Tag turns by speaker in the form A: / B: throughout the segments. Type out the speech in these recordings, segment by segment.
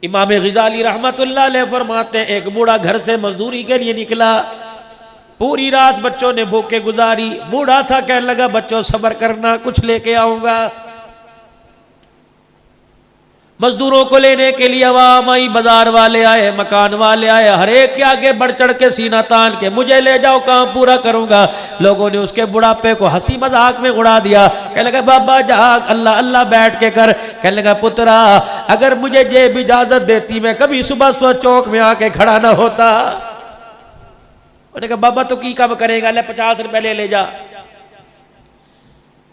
A: इमाम ग़ज़ाली रहमतुल्लाह अलैह फरमाते हैं, एक बूढ़ा घर से मजदूरी के लिए निकला, पूरी रात बच्चों ने भूखे गुजारी। बूढ़ा था, कहने लगा बच्चों सब्र करना, कुछ लेके आऊंगा। मजदूरों को लेने के लिए अवाम आई, बाजार वाले आए, मकान वाले आए, हर एक के आगे बढ़ चढ़ के सीना तान के मुझे ले जाओ, काम पूरा करूंगा। लोगों ने उसके बुढ़ापे को हंसी मजाक में उड़ा दिया। कहने लगा बाबा जाग, अल्लाह अल्लाह बैठ के कर। कहने लगा पुत्रा, अगर मुझे जेब इजाजत देती मैं कभी सुबह सुबह चौक में आके खड़ा ना होता। उन्होंने कहा बाबा तो की काम करेगा, ले 50 रुपए ले जा।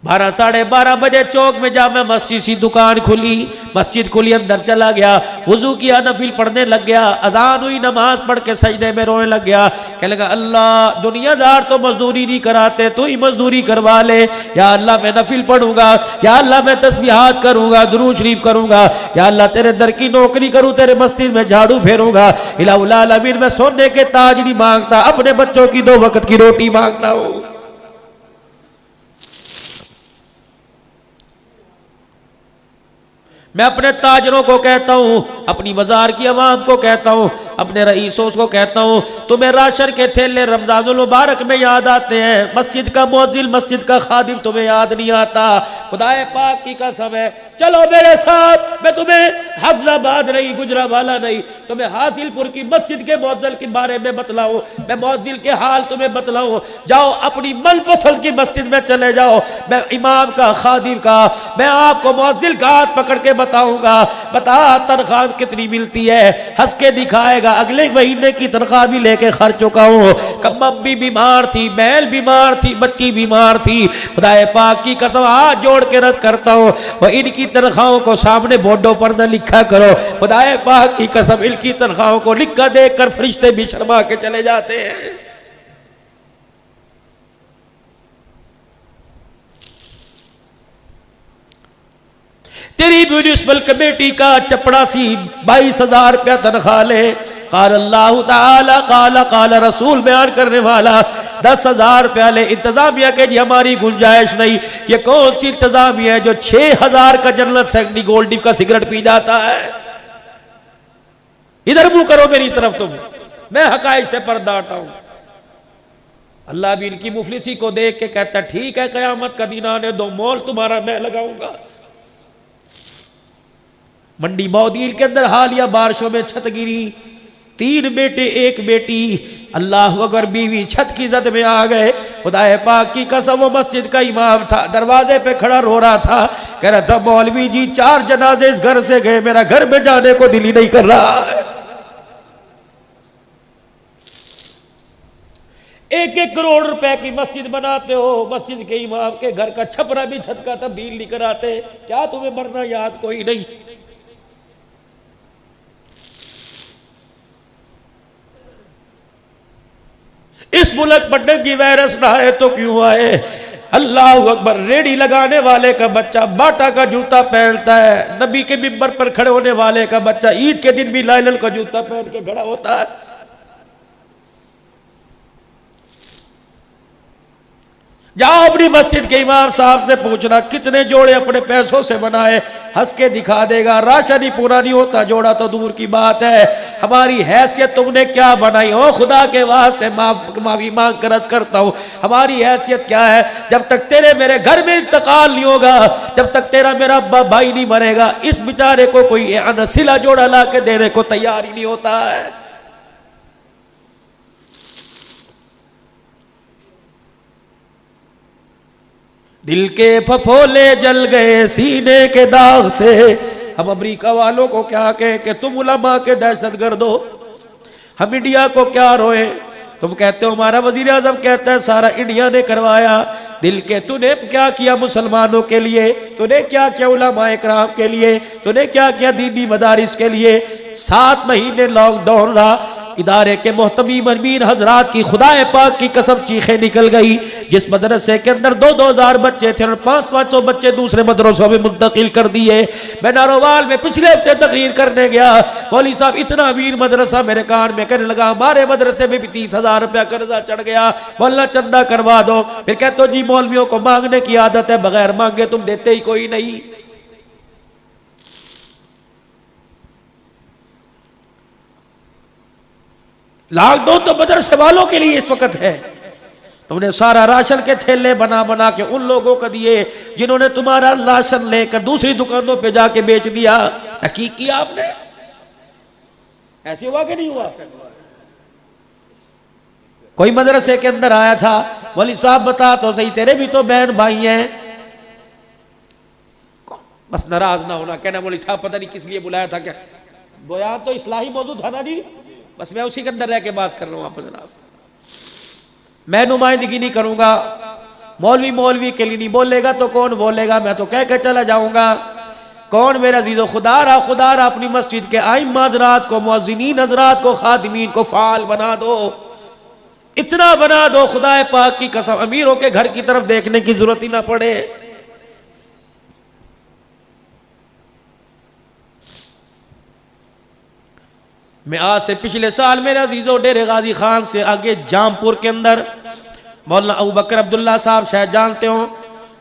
A: 12 साढ़े 12 बजे चौक में जा मैं मस्जिद सी दुकान खुली, मस्जिद खुली, अंदर चला गया, वजू किया, नफिल पढ़ने लग गया, अजान हुई, नमाज पढ़ के सजदे में रोने लग गया। कहने लगा अल्लाह दुनियादार तो मजदूरी नहीं कराते, तू ही मजदूरी करवा ले। या अल्लाह मैं नफिल पढ़ूंगा, या अल्लाह मैं तस्बीहात करूंगा, दुरूद शरीफ करूंगा, या अल्लाह तेरे दर की नौकरी करूं, तेरे मस्जिद में झाड़ू फेरूंगा। इलाहुल आलमीन मैं सोने के ताज नहीं मांगता, अपने बच्चों की 2 वक्त की रोटी मांगता हूं। मैं अपने ताजरों को कहता हूं, अपनी बाजार की आवाम को कहता हूं, अपने रईसों को कहता हूं, तुम्हें राशन के थैले रमजानुल मुबारक में याद आते हैं, मस्जिद का मुअज्जिन, मस्जिद का खादिम तुम्हें याद नहीं आता। खुदाए पाक की कसम है, चलो मेरे साथ, मैं तुम्हें हफ्जाबाद नहीं, गुजरावाला नहीं, तुम्हें हासिलपुर की मस्जिद के मुअज्जिन के बारे में बतलाऊं, मैं मुअज्जिन के हाल तुम्हें बतलाऊं। जाओ अपनी मनपसंद की मस्जिद में चले जाओ, मैं इमाम का, खादिम का, मैं आपको मुअज्जिन का हाथ पकड़ के बताऊंगा, बता तनख्वाह कितनी मिलती है, हंस के दिखाएगा। अगले महीने की तनख्वाह भी लेके खर्च चुका हूं। कम्मम भी बीमार थी, बैल बीमार थी, बच्ची बीमार थी। खुदाए पाक की कसम हाथ जोड़ के रस करता हूं, और इनकी तनख्वाहों को सामने बोर्डों पर न लिखा करो। खुदाए पाक की कसम इनकी तनख्वाहों को लिखा देखकर फरिश्ते भी शर्मा के चले जाते हैं। तेरी म्यूनिसिपल कमेटी का चपड़ासी 22,000 रुपया तनख्वाह ले। काल अल्लाह ताला काला काला रसूल बयान करने वाला 10,000 रुपया ले। इंतजामिया के जी हमारी गुंजाइश नहीं। ये कौन सी इंतजामिया है जो 6,000 का जनरल सेक्रेटरी गोल्ड डिप का सिगरेट पी जाता है? इधर मुंह करो मेरी तरफ तुम, मैं हकायक से पर्दा हटाऊं। अल्लाह भी इनकी मुफलिसी को देख के कहता है ठीक है, कयामत का दिन आने दो, मोल तुम्हारा मैं लगाऊंगा। मंडी मौदील के अंदर हालिया बारिशों में छत गिरी, 3 बेटे 1 बेटी, अल्लाह अकबर, बीवी छत की जद में आ गए। खुदाए पाक की कसम वो मस्जिद का इमाम था, दरवाजे पे खड़ा रो रहा था, कह रहा था मौलवी जी 4 जनाजे इस घर से गए, मेरा घर में जाने को दिल ही नहीं कर रहा है। 1-1 करोड़ रुपए की मस्जिद बनाते हो, मस्जिद के इमाम के घर का छपरा भी छत का तब्दील नहीं कराते, क्या तुम्हें मरना याद कोई नहीं? इस मुल्क पर डेंगू वायरस ना आए तो क्यों आए? अल्लाह अकबर। रेडी लगाने वाले का बच्चा बाटा का जूता पहनता है, नबी के मिंबर पर खड़े होने वाले का बच्चा ईद के दिन भी लाइलन का जूता पहन के खड़ा होता है। जाओ अपनी मस्जिद के इमाम साहब से पूछना कितने जोड़े अपने पैसों से बनाए, हंस के दिखा देगा। राशन ही पूरा नहीं होता, जोड़ा तो दूर की बात है। हमारी हैसियत तुमने क्या बनाई हो? खुदा के वास्ते माफी मांग कर अर्ज करता हूं, हमारी हैसियत क्या है? जब तक तेरे मेरे घर में इंतकाल नहीं होगा, जब तक तेरा मेरा भाई नहीं मरेगा, इस बेचारे को कोई अनसिला जोड़ा ला के देने को तैयार ही नहीं होता है। दिल के फफोले जल गए सीने के दाग से। हम अमेरिका वालों को क्या कहें कि तुम उलमा के दहशतगर्द हो, हम इंडिया को क्या रोए? तुम कहते हो हमारा वजीर आजम कहता है सारा इंडिया ने करवाया। दिल के तूने क्या किया मुसलमानों के लिए? तूने क्या किया उलमाए कराम के लिए? तूने क्या किया दीनी मदारिस के लिए? 7 महीने लॉकडाउन रहा, इदारे के मोहतमीम अमीन हजरात की खुदाए पाक की कसम चीखें निकल गई। जिस मदरसे के अंदर 2-2 हजार बच्चे थे और 500-500 बच्चे दूसरे मदरसों में मुंतकिल कर दिए। मैं नारोवाल में पिछले हफ्ते तकरीर करने गया, मौलवी साहब इतना अमीर मदरसा मेरे कान में कहने लगा हमारे मदरसे में भी 30,000 रुपया कर्जा चढ़ गया, मौलाना चंदा करवा दो। फिर कहते हो जी मौलवियों को मांगने की आदत है, बगैर मांगे तुम देते ही कोई नहीं। लॉकडाउन तो मदरसे वालों के लिए इस वक्त है। तुमने सारा राशन के थैले बना बना के उन लोगों को दिए जिन्होंने तुम्हारा राशन लेकर दूसरी दुकानों पे जाके बेच दिया। हकीक किया आपने? ऐसे हुआ कि नहीं हुआ? कोई मदरसे के अंदर आया था, मौलवी साहब बता तो सही, तेरे भी तो बहन भाई हैं। बस नाराज ना होना, कहना मौलवी साहब पता नहीं किस लिए बुलाया था। क्या बयान तो इस्लाही मौजूद था ना जी, बस मैं उसी के अंदर रह के बात कर रहा हूं। आप जनाब, मैं नुमाइंदगी नहीं करूंगा। मौलवी मौलवी के लिए नहीं बोलेगा तो कौन बोलेगा? मैं तो कह के चला जाऊंगा। कौन मेरा अजीज़ो, खुदा रहा अपनी मस्जिद के आइम्मा हज़रात को, मुअज़्ज़िनीन हज़रात को, खादिमीन को फाल बना दो। इतना बना दो खुदा पाक की कसम, अमीरों के घर की तरफ देखने की जरूरत ही ना पड़े। मैं आज से पिछले साल मेरे अजीजों डेरे गाजी खान से आगे जामपुर के अंदर मौलाना अबू बकर अब्दुल्ला साहब शायद जानते हो,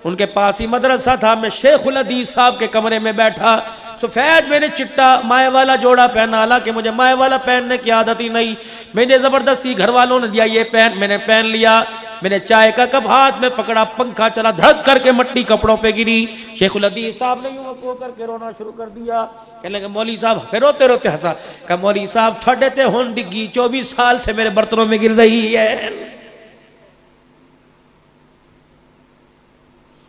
A: उनके पास ही मदरसा था। मैं शेखुल हदीस साहब के कमरे में बैठा, सफेद मैंने चिट्टा माए वाला जोड़ा पहना, हालांकि मुझे माए वाला पहनने की आदत ही नहीं। मैंने जबरदस्ती घर वालों ने दिया ये पहन, मैंने पहन लिया। मैंने चाय का कप हाथ में पकड़ा, पंखा चला, धड़क करके मट्टी कपड़ों पे गिरी। शेखुल हदीस साहब ने यूं को करके रोना शुरू कर दिया। कहने लगे मौलवी साहब, फिर रोते रोते हंसा। कहा मौलवी साहब ठंडे ते होन डिग्गी 24 साल से मेरे बर्तनों में गिर रही है।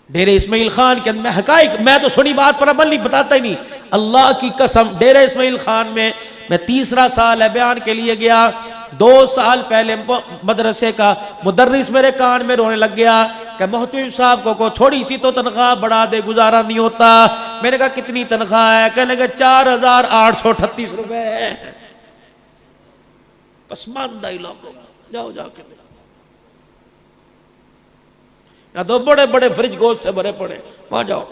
A: डेरे इस्माइल खान के अंदर हकाइक, मैं तो सुनी बात पर अमल नहीं, बताता ही नहीं। अल्लाह की कसम, डेरे इस्माइल खान में मैं तीसरा साल है बयान के लिए गया। 2 साल पहले मदरसे का मुदर्रिस मेरे कान में रोने लग गया कि मोहतमिम साहब को थोड़ी सी तो तनख्वाह बढ़ा दे, गुजारा नहीं होता। मैंने कहा कितनी तनख्वाह है? कहने लगे 4838 रुपए है। पसमानदा इलाकों जाओ जाके, या तो बड़े बड़े फ्रिज गोश्त से भरे पड़े, वहां जाओ।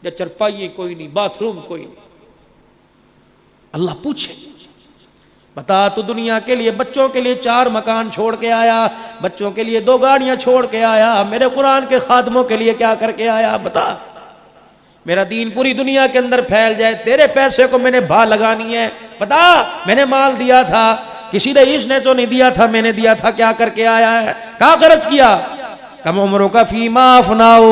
A: या चरपाई कोई नहीं, बाथरूम कोई नहीं। अल्लाह पूछे, बता तू दुनिया के लिए बच्चों के लिए 4 मकान छोड़ के आया, बच्चों के लिए 2 गाड़ियां छोड़ के आया, मेरे कुरान के खादमों के लिए क्या करके आया? बता। मेरा दीन पूरी दुनिया के अंदर फैल जाए, तेरे पैसे को मैंने भा लगानी है। बता, मैंने माल दिया था, किसी रईस ने तो नहीं दिया था, मैंने दिया था, क्या करके आया है? कहाँ खर्च किया? कम उम्रों का फीमा अफनाओ,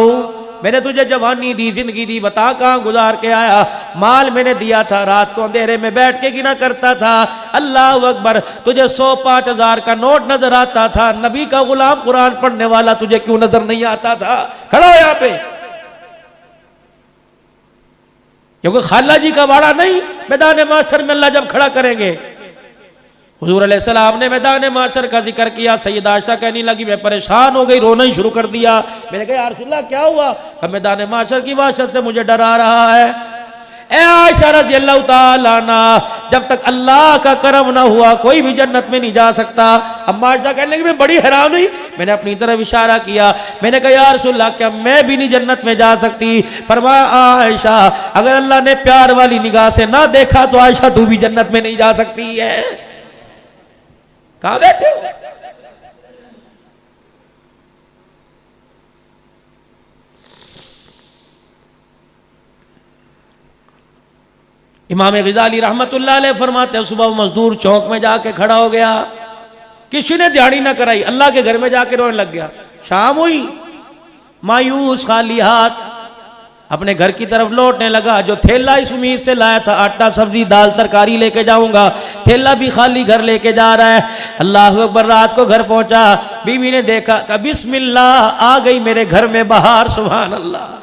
A: मैंने तुझे जवानी दी, जिंदगी दी, बता कहां गुजार के आया? माल मैंने दिया था, रात को अंधेरे में बैठ के गिना करता था। अल्लाह अकबर, तुझे 100-5,000 का नोट नजर आता था, नबी का गुलाम कुरान पढ़ने वाला तुझे क्यों नजर नहीं आता था? खड़ा हो यहाँ पे, क्योंकि खाला जी का वाड़ा नहीं, मैदान माशर में अल्लाह जब खड़ा करेंगे। हुजूर अलैहिस्सलाम ने मैदान माशर का जिक्र किया। सैयदा आयशा कहने लगी मैं परेशान हो गई, रोना ही शुरू कर दिया। मैंने कहा या रसूलल्लाह क्या हुआ? कहा मैदान माशर की वहशत से मुझे डर आ रहा है। ए आयशा रज़ी अल्लाह तआला अन्हा, जब तक अल्लाह का करम ना हुआ कोई भी जन्नत में नहीं जा सकता। अम्मा आयशा कहने लगी मैं बड़ी हैरान हुई। मैंने अपनी तरफ इशारा किया, मैंने कहा या रसूलल्लाह क्या मैं भी नहीं जन्नत में जा सकती? फरमाया आयशा अगर अल्लाह ने प्यार वाली निगाह से ना देखा तो आयशा तू भी जन्नत में नहीं जा सकती है। कहां बैठे हो? इमाम ग़ज़ाली रहमतुल्लाह अलैह फरमाते हैं सुबह मजदूर चौक में जाके खड़ा हो गया, किसी ने दिहाड़ी ना कराई, अल्लाह के घर में जाके रोने लग गया। शाम हुई, मायूस खाली हाथ अपने घर की तरफ लौटने लगा। जो थैला इस उम्मीद से लाया था आटा सब्जी दाल तरकारी लेके जाऊंगा, थैला भी खाली घर लेके जा रहा है। अल्लाह अकबर, रात को घर पहुंचा, बीवी ने देखा कि बिस्मिल्लाह आ गई मेरे घर में बहार, सुभान अल्लाह।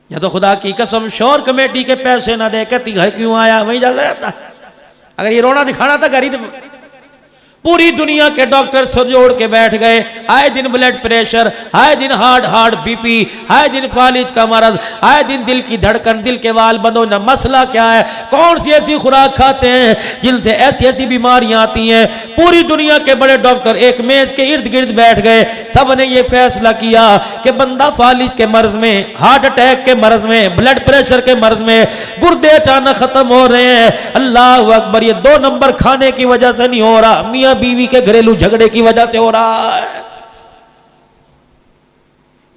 A: या तो खुदा की कसम शोर कमेटी के पैसे ना दे कहती घर क्यों आया, वहीं जल जाता। अगर ये रोना दिखाना था घर ही, पूरी दुनिया के डॉक्टर सर जोड़ के बैठ गए। आए दिन ब्लड प्रेशर, आए दिन हार्ट बीपी, आए दिन फालिज का मरज, आए दिन दिल की धड़कन, दिल के वाल बंद होना। मसला क्या है? कौन सी ऐसी खुराक खाते हैं जिनसे ऐसी ऐसी बीमारियां आती हैं? पूरी दुनिया के बड़े डॉक्टर एक मेज के इर्द गिर्द बैठ गए। सब ने ये फैसला किया कि बंदा फालिज के मर्ज में, हार्ट अटैक के मर्ज में, ब्लड प्रेशर के मर्ज में, गुर्दे अचानक खत्म हो रहे हैं। अल्लाह अकबर, ये 2 नंबर खाने की वजह से नहीं हो रहा, मियां बीवी के घरेलू झगड़े की वजह से हो रहा है।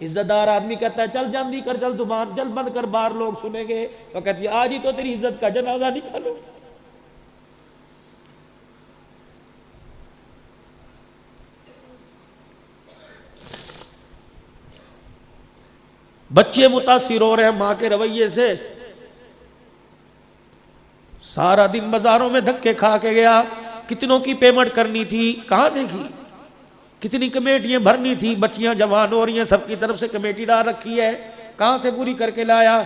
A: इज्जतदार आदमी कहता है चल जल्दी कर, चल जुबान जल बंद कर, बाहर लोग सुनेंगे। तो कहती है आज ही तो तेरी इज्जत का जनाजा निकालो। बच्चे मुतासिर हो रहे हैं मां के रवैये से। सारा दिन बाजारों में धक्के खा के गया, कितनों की पेमेंट करनी थी, कहां से की, कितनी कमेटियां भरनी थी, बच्चियां जवान हो रही हैं, सबकी तरफ से कमेटी डाल रखी है, कहां से पूरी करके लाया।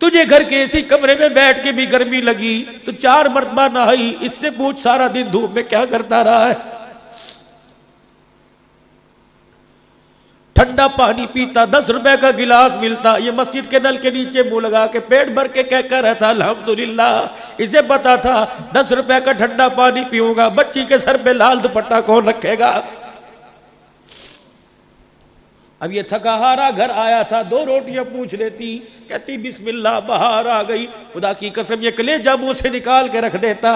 A: तुझे घर के इसी कमरे में बैठ के भी गर्मी लगी, तो 4 मरतबा नहाई, इससे पूछ सारा दिन धूप में क्या करता रहा है। ठंडा पानी पीता, 10 रुपए का गिलास मिलता, ये मस्जिद के नल के नीचे मुंह लगा के पेट भर के कहकर रहता अल्हम्दुलिल्लाह। इसे पता था 10 रुपए का ठंडा पानी पीऊंगा, बच्ची के सर पे लाल दुपट्टा कौन रखेगा। अब ये थका हारा घर आया था, 2 रोटियां पूछ लेती, कहती बिस्मिल्लाह, बाहर आ गई। खुदा की कसम ये कलेजा मुंह से निकाल के रख देता।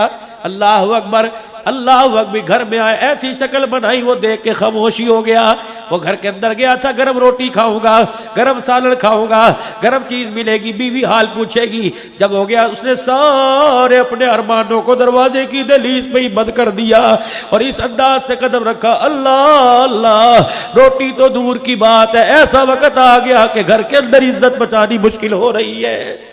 A: अल्लाह अकबर, अल्लाह अकबर। घर में आए, ऐसी शक्ल बनाई, वो देख के खामोशी हो गया। वो घर के अंदर गया था, गरम रोटी खाऊंगा, गरम सालन खाऊंगा, गरम चीज मिलेगी, बीवी हाल पूछेगी। जब हो गया, उसने सारे अपने अरमानों को दरवाजे की दहलीज पे ही बंद कर दिया और इस अंदाज से कदम रखा, अल्लाह अल्लाह। रोटी तो दूर की बात है, ऐसा वक्त आ गया कि घर के अंदर इज्जत बचानी मुश्किल हो रही है।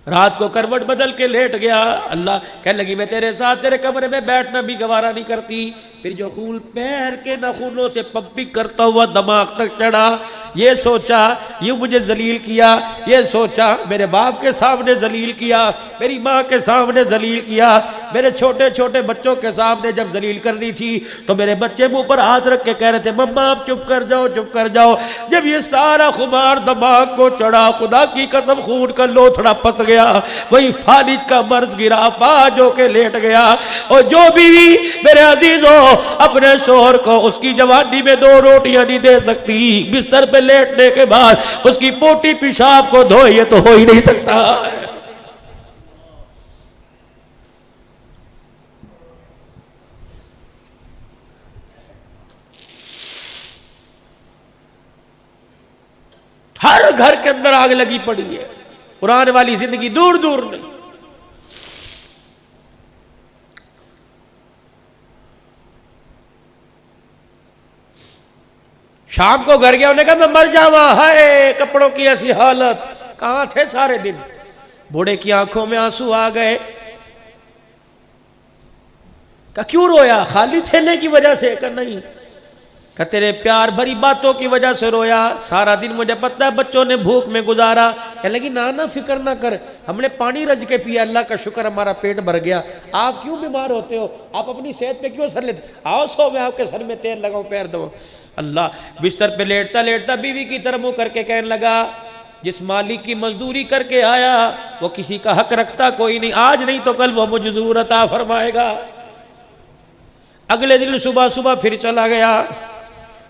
A: रात को करवट बदल के लेट गया। अल्लाह कहने लगी मैं तेरे साथ तेरे कमरे में बैठना भी गवारा नहीं करती। फिर जो खून पैर के नाखूनों से पंपिंग करता हुआ दिमाग तक चढ़ा, ये सोचा ये मुझे जलील किया, ये सोचा मेरे बाप के सामने जलील किया, मेरी माँ के सामने जलील किया, मेरे छोटे छोटे बच्चों के सामने जब जलील करनी थी तो मेरे बच्चे मुंह पर हाथ रख के कह रहे थे मम्मा आप चुप कर जाओ, चुप कर जाओ। जब ये सारा खुमार दिमाग को चढ़ा, खुदा की कसम खून का लोथड़ा फंस गया, वही फालिज का मर्ज गिरा, बाज होके लेट गया। और जो बीवी मेरे अजीजों अपने शोहर को उसकी जवानी में 2 रोटियां नहीं दे सकती, बिस्तर पे लेटने के बाद उसकी पोटी पेशाब को धोए, ये तो हो ही नहीं सकता। हर घर के अंदर आग लगी पड़ी है, कुरान वाली जिंदगी दूर दूर नहीं। शाम को घर गया, उन्होंने कहा मैं मर जावा, हाय कपड़ों की ऐसी हालत, कहां थे सारे दिन। बूढ़े की आंखों में आंसू आ गए। कहा क्यों रोया, खाली थैले की वजह से? कहा नहीं, कहा तेरे प्यार भरी बातों की वजह से रोया। सारा दिन मुझे पता है बच्चों ने भूख में गुजारा। कहने लगी ना ना फिक्र ना कर, हमने पानी रज के पिया, अल्लाह का शुक्र हमारा पेट भर गया। आप क्यों बीमार होते हो, आप अपनी सेहत पे क्यों सर लेते? आओ सो मैं आपके सर में तेल लगाऊं, पैर दो। अल्लाह बिस्तर पे लेटता लेटता बीवी की तरफ मुंह करके कहने लगा जिस मालिक की मजदूरी करके आया वो किसी का हक रखता कोई नहीं, आज नहीं तो कल वो मुझे जरूर अता फरमाएगा। अगले दिन सुबह सुबह फिर चला गया,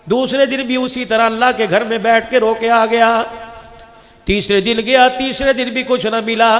A: दूसरे दिन भी उसी तरह अल्लाह के घर में बैठ के रो के आ गया। तीसरे दिन गया, तीसरे दिन भी कुछ ना मिला।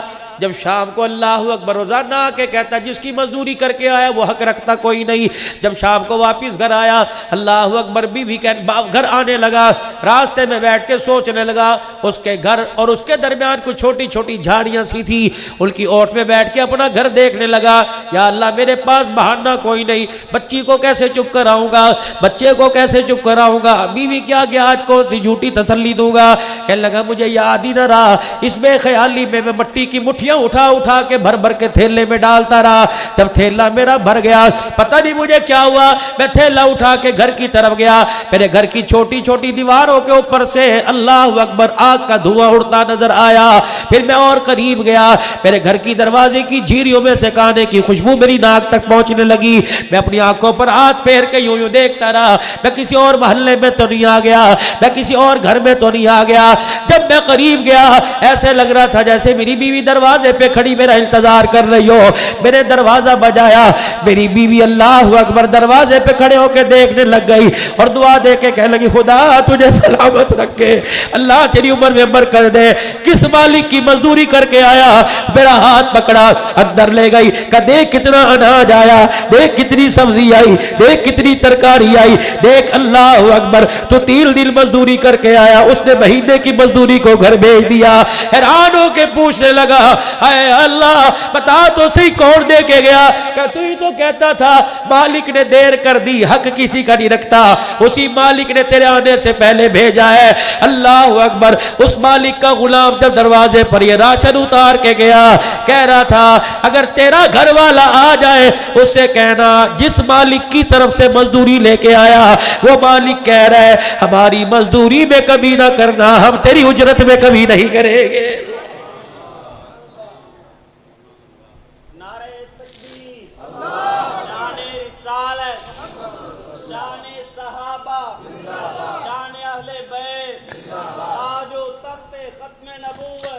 A: जब शाम को अल्लाह अकबर रोजाना आके कहता जिसकी मजदूरी करके आया वो हक रखता कोई नहीं। जब शाम को वापस घर आया, अल्लाह अकबर बीवी के घर आने लगा, रास्ते में बैठ के सोचने लगा। उसके घर और उसके दरमियान कुछ छोटी छोटी झाड़ियां सी थी, उनकी ओट में बैठ के अपना घर देखने लगा। या अल्लाह मेरे पास बहाना कोई नहीं, बच्ची को कैसे चुप कराऊंगा, बच्चे को कैसे चुप कराऊंगा, बीवी क्या गया आज कौन सी झूठी तसल्ली दूंगा। कहने लगा मुझे याद ही न रहा, इसमें ख्याली में मैं मट्टी की मुट्ठी उठा उठा के भर भर के थैले में डालता रहा। जब थैला मेरा भर गया, पता नहीं मुझे क्या हुआ, मैं थैला उठा के घर की तरफ गया। मेरे घर की छोटी छोटी दीवारों के ऊपर से अल्लाह अकबर आग का धुआं उड़ता नजर आया। फिर मैं और करीब गया, मेरे घर की दरवाजे की झीरियों में से खाने की खुशबू मेरी नाक तक पहुंचने लगी। मैं अपनी आंखों पर हाथ फेर के यूं यूं देखता रहा, मैं किसी और मोहल्ले में तो नहीं आ गया, मैं किसी और घर में तो नहीं आ गया। जब मैं करीब गया, ऐसे लग रहा था जैसे मेरी बीवी दरवाजे दरवाजे पे खड़ी मेरा इंतजार कर रही हो। मैंने दरवाजा बजाया, मेरी बीवी अल्लाह अकबर दरवाजे पे खड़े होके देखने लग गई और दुआ दे के कहने लगी, खुदा तुझे सलामत रखे, अल्लाह तेरी उम्र में बरकत दे। किस मालिक की मजदूरी करके आया? मेरा हाथ पकड़ा, अंदर ले गई, कहा देख कितना अनाज आया, देख कितनी सब्जी आई, देख कितनी तरकारी आई, देख अल्लाह अकबर तो 3 दिन मजदूरी करके आया, उसने महीने की मजदूरी को घर भेज दिया। हैरान होके पूछने लगा, हाय अल्लाह बता तो सही कौन दे के गया? क्या तू ही तो कहता था मालिक ने देर कर दी, हक किसी का नहीं रखता, उसी मालिक ने तेरे आने से पहले भेजा है। अल्लाह अकबर। उस मालिक का गुलाम जब दरवाजे पर ये राशन उतार के गया, कह रहा था अगर तेरा घर वाला आ जाए उससे कहना जिस मालिक की तरफ से मजदूरी लेके आया वो मालिक कह रहा है हमारी मजदूरी में कभी ना करना, हम तेरी उजरत में कभी नहीं करेंगे।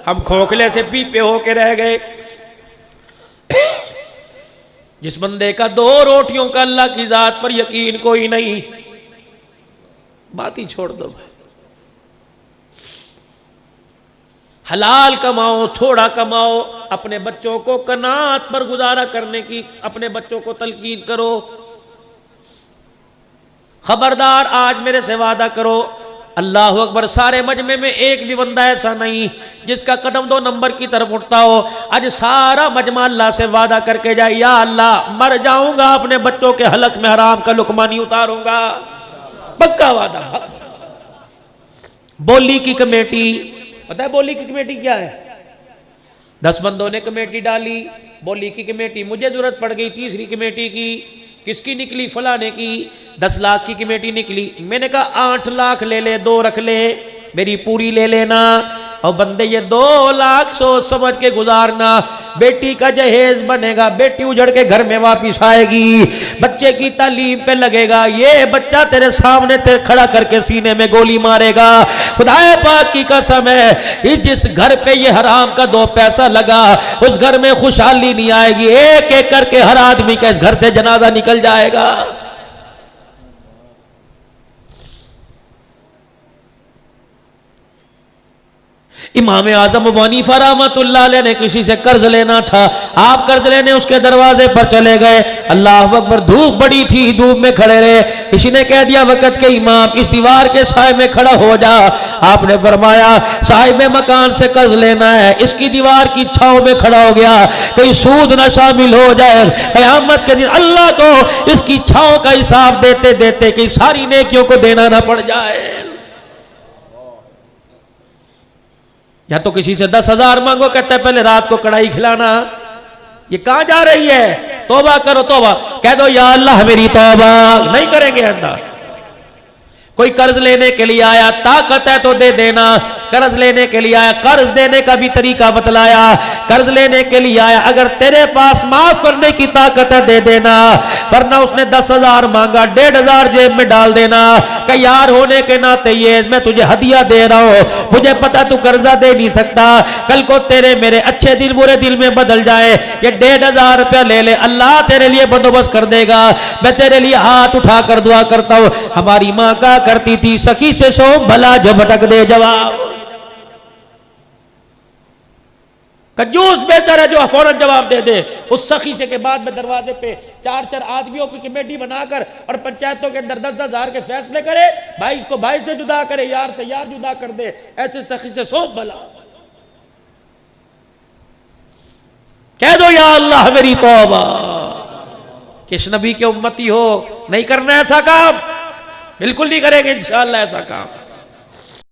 A: हम खोखले से पीपे होके रह गए। जिस बंदे का 2 रोटियों का अल्लाह की जात पर यकीन कोई नहीं, बात ही छोड़ दो भाई। हलाल कमाओ, थोड़ा कमाओ, अपने बच्चों को कनात पर गुजारा करने की अपने बच्चों को तलकीन करो। खबरदार आज मेरे से वादा करो, अल्लाह अकबर, सारे मजमे में एक भी बंदा ऐसा नहीं जिसका कदम 2 नंबर की तरफ उठता हो। आज सारा मजमा अल्लाह से वादा करके जाए, या अल्लाह मर जाऊंगा अपने बच्चों के हलक में हराम का लुकमा नहीं उतारूंगा, पक्का वादा। बोली की कमेटी, पता है बोली की कमेटी क्या है? 10 बंदों ने कमेटी डाली, बोली की कमेटी मुझे जरूरत पड़ गई, तीसरी कमेटी की किसकी निकली? फलाने की। 10 लाख की कमेटी निकली। मैंने कहा 8 लाख ले ले, 2 रख ले, मेरी पूरी ले लेना। और बंदे ये 2 लाख सोच समझ के गुजारना, बेटी का जहेज बनेगा, बेटी उजड़ के घर में वापिस आएगी, बच्चे की तालीम पे लगेगा, ये बच्चा तेरे सामने तेरे खड़ा करके सीने में गोली मारेगा। खुदाए पाक की कसम है, जिस घर पे ये हराम का 2 पैसा लगा उस घर में खुशहाली नहीं आएगी। एक एक करके हर आदमी का इस घर से जनाजा निकल जाएगा। इमाम आजम अबू हनीफा रहमतुल्लाह अलैह ने किसी से कर्ज लेना था, आप कर्ज लेने उसके दरवाजे पर चले गए। अल्लाह अकबर, धूप बड़ी थी, धूप में खड़े रहे। किसी ने कह दिया वक़्त के इमाम इस दीवार के साए में खड़ा हो जा। आपने फरमाया साहिब मकान से कर्ज लेना है, इसकी दीवार की छांव में खड़ा हो गया, कोई सूद न शामिल हो जाए, क़यामत के दिन अल्लाह को इसकी छांव का हिसाब देते देते कि सारी नेकियों को देना ना पड़ जाए। या तो किसी से 10,000 मांगो, कहता है पहले रात को कढ़ाई खिलाना। ये कहां जा रही है? तौबा करो, तौबा कह दो, या अल्लाह मेरी तौबा नहीं करेंगे अल्लाह। कोई कर्ज लेने के लिए आया, ताकत है तो दे देना। कर्ज लेने के लिए आया, कर्ज देने का भी तरीका बतलाया। कर्ज लेने के लिए आया, अगर तेरे पास माफ करने की ताकत है दे देना, वरना उसने 10,000 मांगा, 1,500 जेब में डाल देना। कि यार होने के नाते ये मैं तुझे हदिया दे रहा हूं, मुझे पता तू कर्जा दे नहीं सकता, कल को तेरे मेरे अच्छे दिन बुरे दिल में बदल जाए, ये 1,500 रुपया ले ले, अल्लाह तेरे लिए बंदोबस्त कर देगा। मैं तेरे लिए हाथ उठा कर दुआ करता हूं। हमारी माँ का करती थी, सखी से सो भला झपटक दे जवाब। कंजूस बेहतर है जो फौरन जवाब दे दे। उस सखी से के बाद में दरवाजे पे 4-4 आदमियों की कमेटी बनाकर और पंचायतों के अंदर 10-10 हजार के फैसले करे, भाई को भाई से जुदा करे, यार से यार जुदा कर दे। ऐसे सखी से सो भला। कह दो या अल्लाह मेरी तौबा। किस नबी के उम्मती हो, नहीं करना ऐसा काम, बिल्कुल नहीं करेंगे इंशाअल्लाह ऐसा काम।